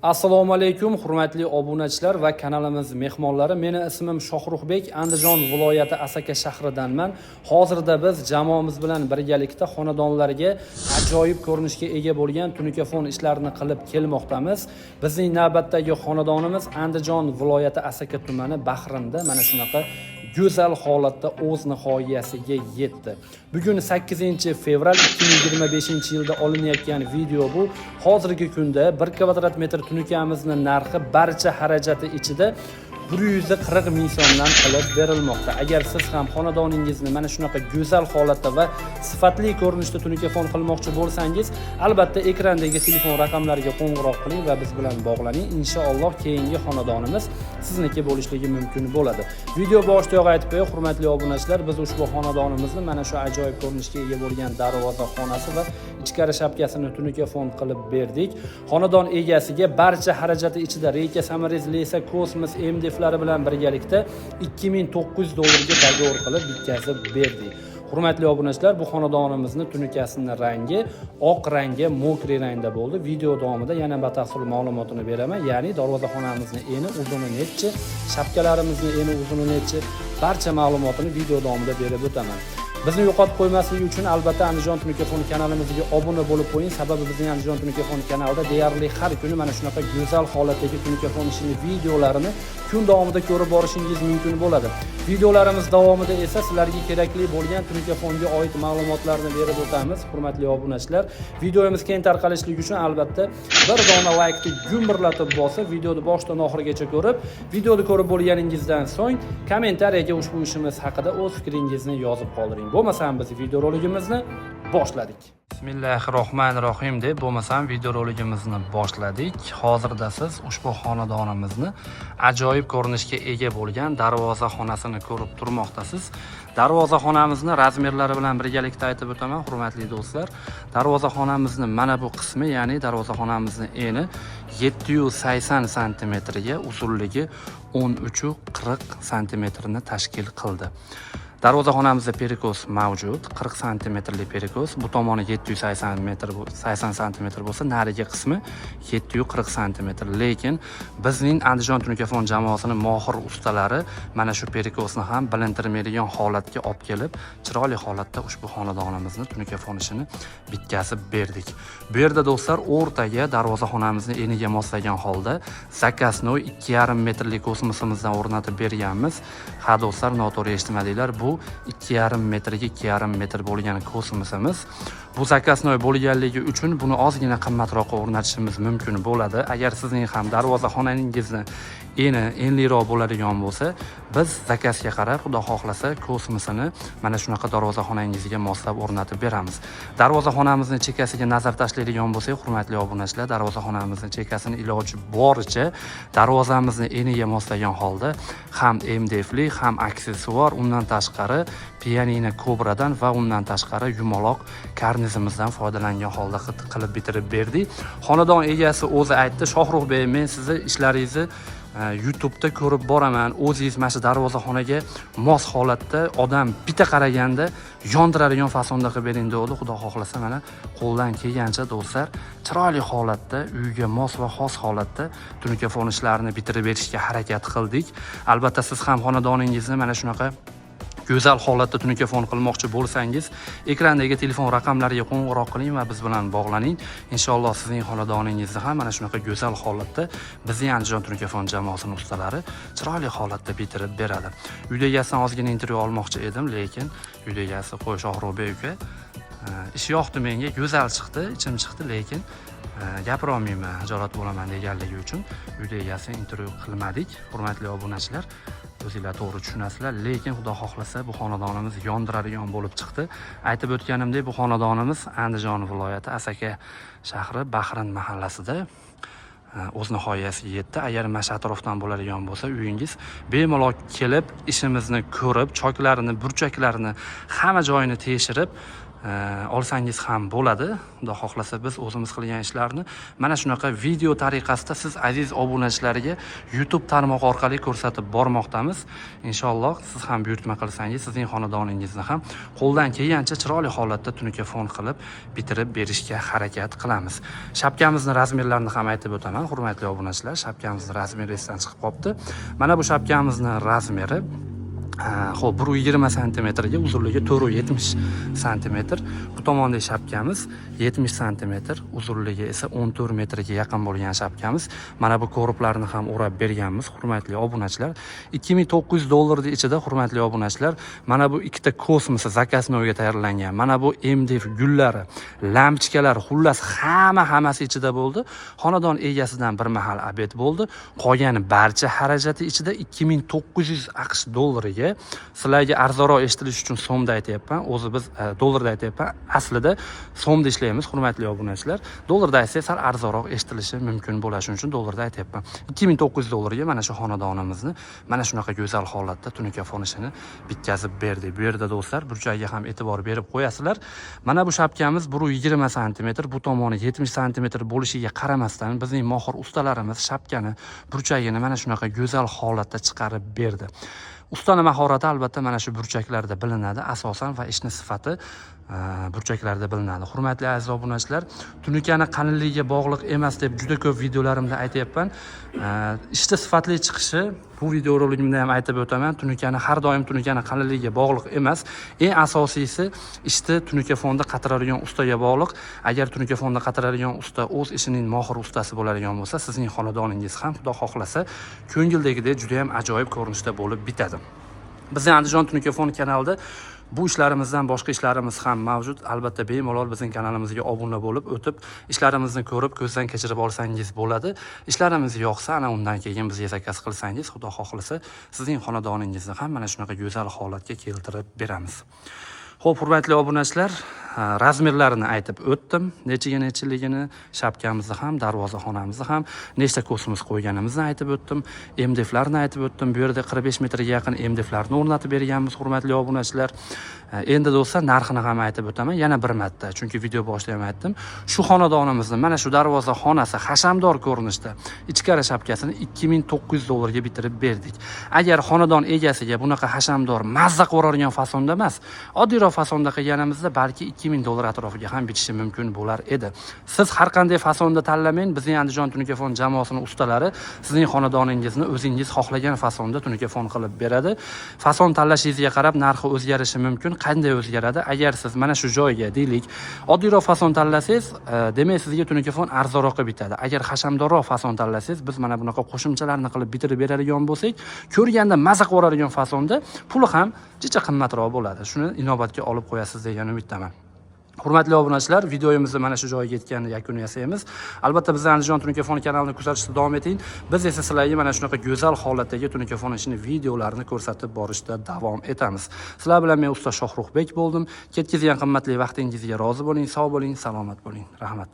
Assalomu alaykum, hurmatli obunachilar va kanalimiz mehmonlari. Meni ismim Shohruxbek, Andijon viloyati Asaka shahridanman. Hozirda biz jamoamiz bilan birgalikda xonadonlarga ajoyib ko'rinishga ega bo'lgan tunikafon ishlarini qilib kelmoqdamiz. Bizning navbatdagi xonadonimiz Andijon viloyati Asaka tumani Bahrinda mana shunaqa go'zal holatda o'z nihoyasiga yetdi. Bugun 8-fevral 2025-yilda olinayotgan video bu. Hozirgi kunda 1 kvadrat metr tunikamizni narxi barcha xarajati ichida 140 ming so'mdan qilib berilmoqda. Agar siz ham xonadoningizni mana shunaqa go'zal holatda va sifatli ko'rinishda tunikafon qilmoqchi bo'lsangiz, albatta ekrandagi telefon raqamlariga qo'ng'iroq qiling va biz bilan bog'laning. Inshaalloh keyingi xonadonimiz sizniki bo'lishligi mumkin bo'ladi. Video boshidayoq aytib qo'yay, hurmatli obunachilar, biz ushbu xonadonimizni mana shu ajoyib ko'rinishga ega bo'lgan darvoza xonasi va ichkari shapkasini tunikafon qilib berdik. Xonadon egasiga barcha xarajati ichida Reyka, Samariz, Lesa, Kosmos, MDF bilan birgalikda $2900 dogovor qilib bitkazib berdik. Hurmatli obunachilar, bu xonadonimizni tunikasining rangi oq rangga, mokri rangda bo'ldi. Video davomida yana batafsil ma'lumotini beraman. Ya'ni darvozaxonamizni eni, uzuni necha, shapkalarimizni eni, uzuni necha, barcha ma'lumotini video davomida berib o'taman. Bizni yo'qotib qo'ymaslik uchun albatta Andijon tunikafon kanalimizga obuna bo'lib qo'ying. Sababi bizning Andijon tunikafon kanalida deyarli har kuni mana shunaqa go'zal holatdagi tunikafon ishining videolarini kun davomida ko'rib borishingiz mumkin bo'ladi. Videolarimiz davomida esa sizlarga kerakli bo'lgan tunikafonga oid ma'lumotlarni berib o'tamiz. Hurmatli obunachilar, videomiz keng tarqalishligi uchun albatta bir dona laykni gumburlatib bosib, videoni boshdan oxirigacha ko'rib, videoni ko'rib bo'lganingizdan so'ng kommentariyaga ushbu ishimiz haqida o'z fikringizni yozib qoldiring. Bo'lmasam biz videoroligimizni boshladik. Bismillahirrohmanirrohim deb bo'lmasam videoroligimizni boshladik. Hozirda siz ushbu xonadonimizni ajoyib ko'rinishga ega bo'lgan darvoza xonasini ko'rib turmoqdasiz. Darvoza xonamizni razmerlari bilan birgalikda aytib o'taman, hurmatli do'stlar. Darvoza xonamizni mana bu qismi, ya'ni darvoza xonamizni eni 780 cm ga, uzunligi 1340 cm ni tashkil qildi. Darvoza xonamizda perikos mavjud, 40 cm perikos, bu tomoni 780 cm bo'lsa, narigi qismi 740 cm. Lekin bizning Andijon tunikafon jamoasining mohir ustalari mana shu perikosni ham bilintirmaydigan holatga olib kelib, chiroyli holatda ushbu xonadonimizni tunikafon ishini bitkazib berdik. Bu yerda do'stlar o'rtaga darvoza xonamizni eniga moslagan holda zakasnoy 2,5 metrlik kosmosimizdan o'rnatib berganmiz. Ha do'stlar, noto'g'ri eshitmadinglar, bu 2,5 metrga 2,5 metr bo'lgan kosmosimiz. Bu zakasnoy bo'lganligi uchun buni ozgina qimmatroq o'rnatishimiz mumkin bo'ladi. Agar sizning ham darvoza xonaningizni enliroq bo'ladigan bo'lsa, biz zakasga qarab, xudo xohlasa, kosmosini mana shunaqa darvoza xonangizga moslab o'rnatib beramiz. Darvoza xonamizni chekkasiga nazar tashlaydigan bo'lsak, hurmatli obunachilar, darvoza xonamizni chekkasini iloji boricha darvozamizni eniga moslagan holda ham MDFli, ham aksessuar, undan tashqari pianino kobradan va undan tashqari yumaloq karnizimizdan foydalangan holda qilib bitirib berdik. Xonadon egasi o'zi aytdi, Shohruxbek, men sizni ishlaringizni YouTube'da ko'rib boraman. O'zingiz mana shu darvozaxonaga mos holatda odam bitta qaraganda yondiradigan fasonda qilib bering dedi. Xudo xohlasa mana qo'ldan kelgancha do'stlar chiroyli holatda, uyga mos va xos holatda tunikafon ishlarini bitirib berishga harakat qildik. Albatta siz ham xonadoningizni mana shunaqa go'zal holatda tunikafon qilmoqchi bo'lsangiz, ekrandagi telefon raqamlariga qo'ng'iroq qiling va biz bilan bog'laning. Inshaalloh sizning xonadoningizni ham mana shunaqa go'zal holatda bizning Andijon tunikafon jamoasining ustalari chiroyli holatda bitirib beradi. Uyda egasidan ozgina intervyu olmoqchi edim, lekin uyda egasi qo'y Shohruxbek uka, ish yoqdi menga, go'zal chiqdi, ichim chiqdi, lekin gapira olmayman, xijolat bo'laman deganligi uchun uyda egasiga intervyu qilmadik. Hurmatli obunachilar, o'zingizlar to'g'ri tushunasizlar, lekin xudo xohlasa bu xonadonimiz yondiradigan bo'lib chiqdi. Aytib o'tganimdek, bu xonadonimiz Andijon viloyati Asaka shahri Bahrin mahallasida o'z nihoyasiga yetdi. Agar mana shu atrofdan bo'ladigan bo'lsa, uyingiz bemalol kelib, ishimizni ko'rib, choklarini, burchaklarini, hamma joyini tekshirib, olsangiz ham bo'ladi. Xudo xohlasa biz o'zimiz qilgan ishlarni mana shunaqa video tariqasida siz aziz obunachilarga YouTube tarmog'i orqali ko'rsatib bormoqdamiz. Inshaalloh siz ham buyurtma qilsangiz, sizning xonadoningizni ham qo'ldan kelgancha chiroyli holatda tunikafon qilib bitirib berishga harakat qilamiz. Shapkamizni razmerlarini ham aytib o'taman, hurmatli obunachilar. Shapkamizni razmeri esdan chiqib qolibdi. Mana bu shapkamizni razmeri xo'p 120 sm ga, uzunligi 470 sm. Bu tomondagi shapkamiz 70 sm, uzunligi esa 14 metrga yaqin bo'lgan shapkamiz. Mana bu korplarni ham o'rab berganmiz, hurmatli obunachilar. $2900 ichida, hurmatli obunachilar, mana bu ikkita kosmosi zakaznovga tayyorlangan. Mana bu MDF gullari, lampochkalar, xullas hammasi ichida bo'ldi. Xonadon egasidan bir mahal obed bo'ldi. Qolgan barcha xarajati ichida $2900 ga. Sizlarga arzonroq eshitilish uchun so'mda aytayapman. O'zi biz dollarda aytayapman. Aslida so'mda ishlaymiz, hurmatli obunachilar. Dollarda aytsak sal arzonroq eshitilishi mumkin bo'lishi uchun dollarda aytayapman. $2900 ga mana shu xonadonimizni mana shunaqa go'zal holatda tunikafon ishini bitkazib berdik. Bu yerda do'stlar, burchagiga ham e'tibor berib qo'yasizlar. Mana bu shapkamiz 120 sm, bu tomoni 70 sm bo'lishiga qaramasdan bizning mohir ustalarimiz shapkani burchagini mana shunaqa go'zal holatda chiqarib berdi. Ustaning mahorati albatta mana shu burchaklarda bilinadi, asosan, va ishning sifati burchaklarda bilinadi. Hurmatli aziz obunachilar, tunikani qalinligiga bog'liq emas deb juda ko'p videolarimda aytayapman. Ishni sifatli chiqishi, bu video roligimda ham aytib o'taman, tunikani har doim tunikani qalinligiga bog'liq emas. Eng asosiysi ishni tunikafonda qatiradigan ustaga bog'liq. Agar tunikafonda qatiradigan usta o'z ishining mohir ustasi bo'ladigan bo'lsa, sizning xonadoningiz ham xudo xohlasa ko'ngildagidek juda ham ajoyib ko'rinishda bo'lib bitadi. Bizning Andijon Tunikafon kanalida bu ishlarimizdan boshqa ishlarimiz ham mavjud. Albatta bemalol bizning kanalimizga obuna bo'lib o'tib, ishlarimizni ko'rib, ko'zdan kechirib olsangiz bo'ladi. Ishlarimiz yoqsa, ana undan keyin bizga zakaz qilsangiz, xudo xohlasa, sizning xonadoningizni ham mana shunaqa go'zal holatga keltirib beramiz. Xo'p, hurmatli obunachilar, razmerlarini aytib o'tdim. Nechiligini, shapkamizni ham, darvozaxonamizni ham, nechta kosmos qo'yganimizni aytib o'tdim. MDFlarni aytib o'tdim. Bu yerda 45 metrga yaqin MDFlarni o'rnatib berganmiz, hurmatli obunachilar. Endi do'stlar, narxini ham aytib o'taman yana bir marta, chunki video boshida ham aytdim. Shu xonadonimizni mana shu darvozaxonasi hashamdor ko'rinishda ichkari shapkasini $2900 ga bitirib berdik. Agar xonadon egasiga bunaqa hashamdor, mazza qo'radigan fasonda emas, oddiyroq fasonda qilganimizda balki $2000 atrofiga ham bitishi mumkin bo'lar edi. Siz har qanday fasonda tanlamang, bizning Andijon Tunikafon jamoasining ustalari sizning xonadoningizni o'zingiz xohlagan fasonda tunikafon qilib beradi. Fason tanlashingizga qarab narxi o'zgarishi mumkin. Qanday o'zgaradi? Agar siz mana shu joyga deylik, oddiyroq fason tanlasangiz, demak sizga tunikafon arzonroqqa bitadi. Agar hashamdorroq fason tanlasangiz, biz mana bunaqa qo'shimchalarni qilib bitirib beradigan bo'lsak, ko'rganda maza qiladigan fasonda puli ham jicha qimmatroq bo'ladi. Shuni inobatga olib qo'yasiz degan umiddaman. Hurmatli obunachilar, videomizni mana shu joyga yetganda yakun yasaymiz. Albatta bizning Andijon Tunikafon kanalini kuzatishda davom eting. Biz esa sizlarga mana shunaqa go'zal holatdagi tunikafon ishini videolarini ko'rsatib borishda davom etamiz. Sizlar bilan men usta Shohruxbek bo'ldim. Ketkizgan qimmatli vaqtingizga rozi bo'ling, sog' bo'ling, salomat bo'ling. Rahmat.